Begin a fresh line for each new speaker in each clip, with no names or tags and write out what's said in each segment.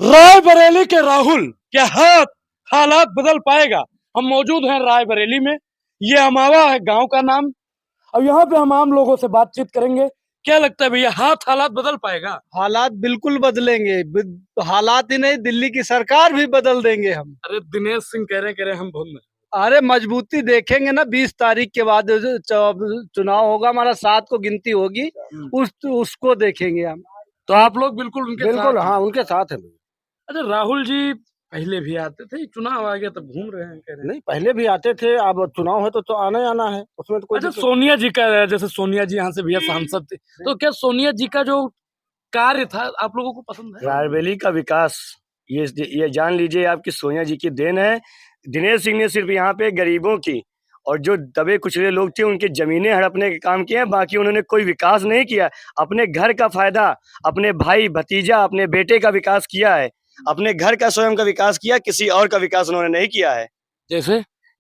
रायबरेली के राहुल क्या हालात बदल पाएगा। हम मौजूद हैं रायबरेली में। ये अमावा है गांव का नाम। अब यहाँ पे हम आम लोगों से बातचीत करेंगे। क्या लगता है भैया, हालात बदल पाएगा?
हालात बिल्कुल बदलेंगे। हालात ही नहीं, दिल्ली की सरकार भी बदल देंगे हम।
अरे दिनेश सिंह कह रहे हम भूल।
अरे मजबूती देखेंगे ना, 20 तारीख के बाद चुनाव होगा हमारा, 7 को गिनती होगी, उसको देखेंगे हम।
तो आप लोग बिल्कुल उनके
बिल्कुल,
साथ?
हाँ, उनके साथ है।
अच्छा, राहुल जी पहले भी आते थे, चुनाव आ गया तो घूम रहे हैं, कह रहे हैं।
नहीं, पहले भी आते थे, अब चुनाव है तो आना ही आना है, उसमें तो कोई
अच्छा, सोनिया जी का, जैसे सोनिया जी यहाँ से भैया सांसद थे, तो क्या सोनिया जी का जो कार्य था आप लोगों को पसंद है?
रायबरेली का विकास ये जान लीजिए आपकी सोनिया जी की देन है। दिनेश सिंह ने सिर्फ यहाँ पे गरीबों की और जो दबे कुचले लोग थे उनकी जमीनें हड़पने के काम किए हैं, बाकी उन्होंने कोई विकास नहीं किया। अपने घर का फायदा, अपने भाई भतीजा, अपने बेटे का विकास किया है, अपने घर का स्वयं का विकास किया, किसी और का विकास उन्होंने नहीं किया है।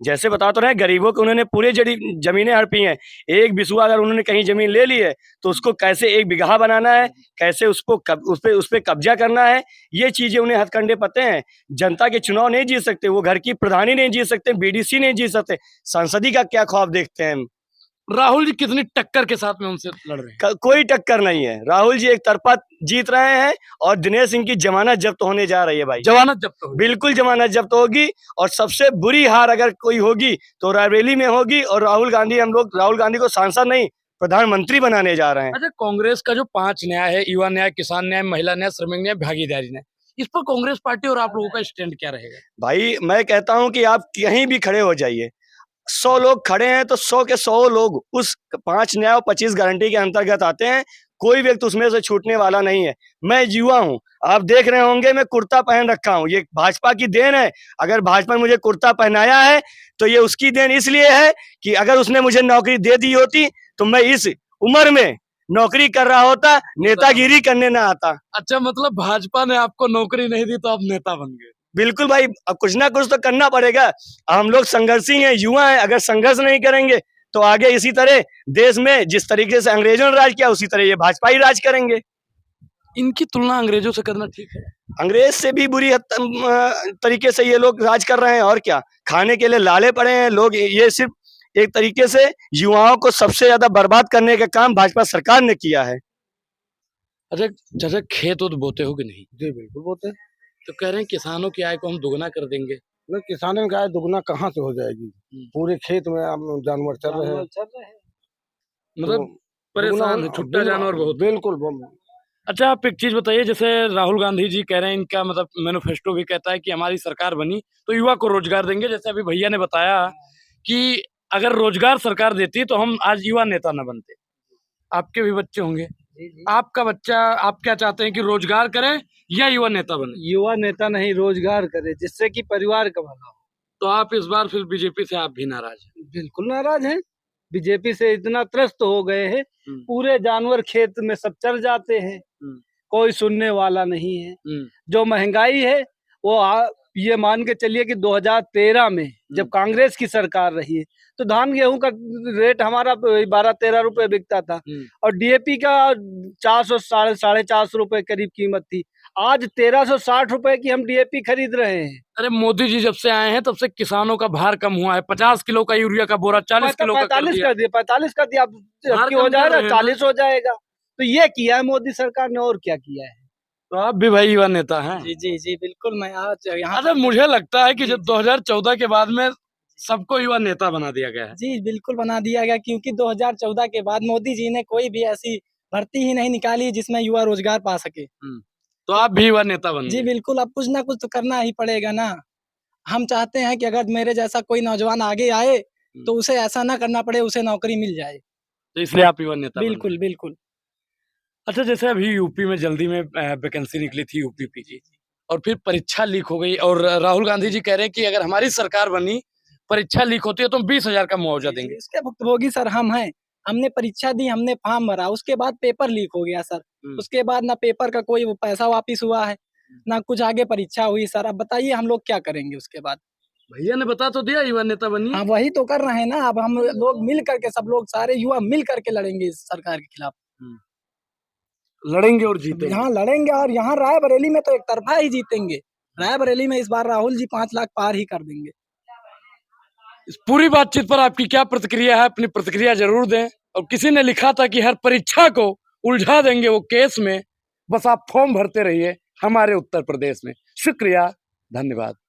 जैसे बता तो रहे, गरीबों को उन्होंने पूरे जमीनें हड़पी हैं। एक बिस्वा अगर उन्होंने कहीं जमीन ले ली है तो उसको कैसे एक बिगहा बनाना है, कैसे उस पे कब्जा करना है, ये चीजें उन्हें हथकंडे पते हैं। जनता के चुनाव नहीं जीत सकते, वो घर की प्रधानी नहीं जीत सकते, बीडीसी नहीं जीत सकते, संसदी का क्या ख्वाब देखते हैं।
राहुल जी कितनी टक्कर के साथ में उनसे लड़ रहे हैं?
कोई टक्कर नहीं है। राहुल जी एक तरफा जीत रहे हैं और दिनेश सिंह की जमानत जब्त होने जा रही है। भाई
जमानत जब्त होगी?
बिल्कुल जमानत जब्त होगी। और सबसे बुरी हार अगर कोई होगी तो रायबरेली में होगी। और हम लोग राहुल गांधी को सांसद नहीं, प्रधानमंत्री बनाने जा रहे हैं।
अच्छा, कांग्रेस का जो 5 न्याय है, युवा न्याय, किसान न्याय, महिला न्याय, श्रमिक न्याय, भागीदारी न्याय, इस पर कांग्रेस पार्टी और आप लोगों का स्टैंड क्या रहेगा?
भाई मैं कहता हूं कि आप कहीं भी खड़े हो जाइए, 100 लोग खड़े हैं तो 100 के 100 लोग उस 5 न्याय और 25 गारंटी के अंतर्गत आते हैं। कोई व्यक्ति उसमें से छूटने वाला नहीं है। मैं युवा हूं, आप देख रहे होंगे मैं कुर्ता पहन रखा हूं, ये भाजपा की देन है। अगर भाजपा ने मुझे कुर्ता पहनाया है तो ये उसकी देन इसलिए है कि अगर उसने मुझे नौकरी दे दी होती तो मैं इस उम्र में नौकरी कर रहा होता, नेतागिरी करने ना आता।
अच्छा, मतलब भाजपा ने आपको नौकरी नहीं दी तो आप नेता बन गए?
बिल्कुल भाई, अब कुछ ना कुछ तो करना पड़ेगा। हम लोग संघर्षी हैं, युवा हैं। अगर संघर्ष नहीं करेंगे तो आगे इसी तरह देश में जिस तरीके से अंग्रेजों ने राज किया उसी तरह ये भाजपा ही राज करेंगे।
इनकी तुलना अंग्रेजों से करना ठीक है?
अंग्रेज से भी बुरी तरीके से ये लोग राज कर रहे हैं। और क्या, खाने के लिए लाले पड़े हैं लोग। ये सिर्फ एक तरीके से युवाओं को सबसे ज्यादा बर्बाद करने का काम भाजपा सरकार ने किया है।
अच्छा चाचा, खेत तो बोते हो कि नहीं?
जी बिल्कुल बोते हैं।
तो कह रहे हैं किसानों की आय को हम दुगना कर देंगे।
नहीं, किसानों की आय दुगना कहाँ से हो जाएगी? पूरे खेत में जानवर चल रहे हैं,
मतलब परेशान है, छुट्टा जानवर बहुत।
बिल्कुल।
अच्छा, आप एक चीज बताइए, जैसे राहुल गांधी जी कह रहे हैं, इनका मतलब मैनिफेस्टो भी कहता है कि हमारी सरकार बनी तो युवा को रोजगार देंगे। जैसे अभी भैया ने बताया कि अगर रोजगार सरकार देती तो हम आज युवा नेता न बनते। आपके भी बच्चे होंगे, आपका बच्चा, आप क्या चाहते हैं कि रोजगार करे या युवा नेता बने?
युवा नेता नहीं, रोजगार करे जिससे कि परिवार का भला हो।
तो आप इस बार फिर बीजेपी से आप भी नाराज हैं?
बिल्कुल नाराज हैं। बीजेपी से इतना त्रस्त हो गए हैं, पूरे जानवर खेत में सब चल जाते हैं, कोई सुनने वाला नहीं है। जो महंगाई है वो ये मान के चलिए कि 2013 में जब कांग्रेस की सरकार रही है तो धान गेहूं का रेट हमारा 12-13 रुपए बिकता था और डीएपी का 400 साढ़े 400 रुपए करीब कीमत थी। आज 1360 रुपए की हम डीएपी खरीद रहे हैं।
अरे मोदी जी जब से आए हैं तब से किसानों का भार कम हुआ है। 50 किलो का यूरिया का बोरा 40 किलो का
45 कर दिया, 45 कर दिया, अब हो जाएगा 40 हो जाएगा। तो ये किया है मोदी सरकार ने, और क्या किया है?
तो आप भी भाई युवा नेता हैं?
जी जी जी बिल्कुल। मैं आज यहाँ
अच्छा, मुझे लगता है कि जब 2014 के बाद में सबको युवा नेता बना दिया गया है।
जी बिल्कुल बना दिया गया, क्योंकि 2014 के बाद मोदी जी ने कोई भी ऐसी भर्ती ही नहीं निकाली जिसमें युवा रोजगार पा सके।
तो आप भी युवा नेता बन
जी
गए?
बिल्कुल, अब कुछ ना कुछ तो करना ही पड़ेगा ना। हम चाहते हैं कि अगर मेरे जैसा कोई नौजवान आगे आए तो उसे ऐसा ना करना पड़े, उसे नौकरी मिल जाए।
तो इसलिए आप युवा नेता बन गए?
बिल्कुल बिल्कुल।
अच्छा, जैसे अभी यूपी में जल्दी में वैकेंसी निकली थी यूपी की, और फिर परीक्षा लीक हो गई और राहुल गांधी जी कह रहे हैं कि अगर हमारी सरकार बनी, परीक्षा लीक होती है तो हम 20,000 का मुआवजा देंगे।
इसके भुक्तभोगी सर हम हैं। हमने परीक्षा दी, हमने फॉर्म भरा, उसके बाद पेपर लीक हो गया सर। उसके बाद ना पेपर का कोई पैसा वापिस हुआ है, ना कुछ आगे परीक्षा हुई सर। अब बताइए हम लोग क्या करेंगे उसके बाद?
भैया ने बता तो दिया युवा नेता बनिए।
हाँ, वही तो कर रहे हैं ना। अब हम लोग मिल करके, सब लोग सारे युवा मिल करके लड़ेंगे इस सरकार के खिलाफ।
लड़ेंगे और जीतेंगे।
यहाँ लड़ेंगे और यहाँ रायबरेली में तो एक तरफा ही जीतेंगे। रायबरेली में इस बार राहुल जी 5 लाख पार ही कर देंगे।
इस पूरी बातचीत पर आपकी क्या प्रतिक्रिया है? अपनी प्रतिक्रिया जरूर दें। और किसी ने लिखा था कि हर परीक्षा को उलझा देंगे वो केस में, बस आप फॉर्म भरते रहिए हमारे उत्तर प्रदेश में। शुक्रिया, धन्यवाद।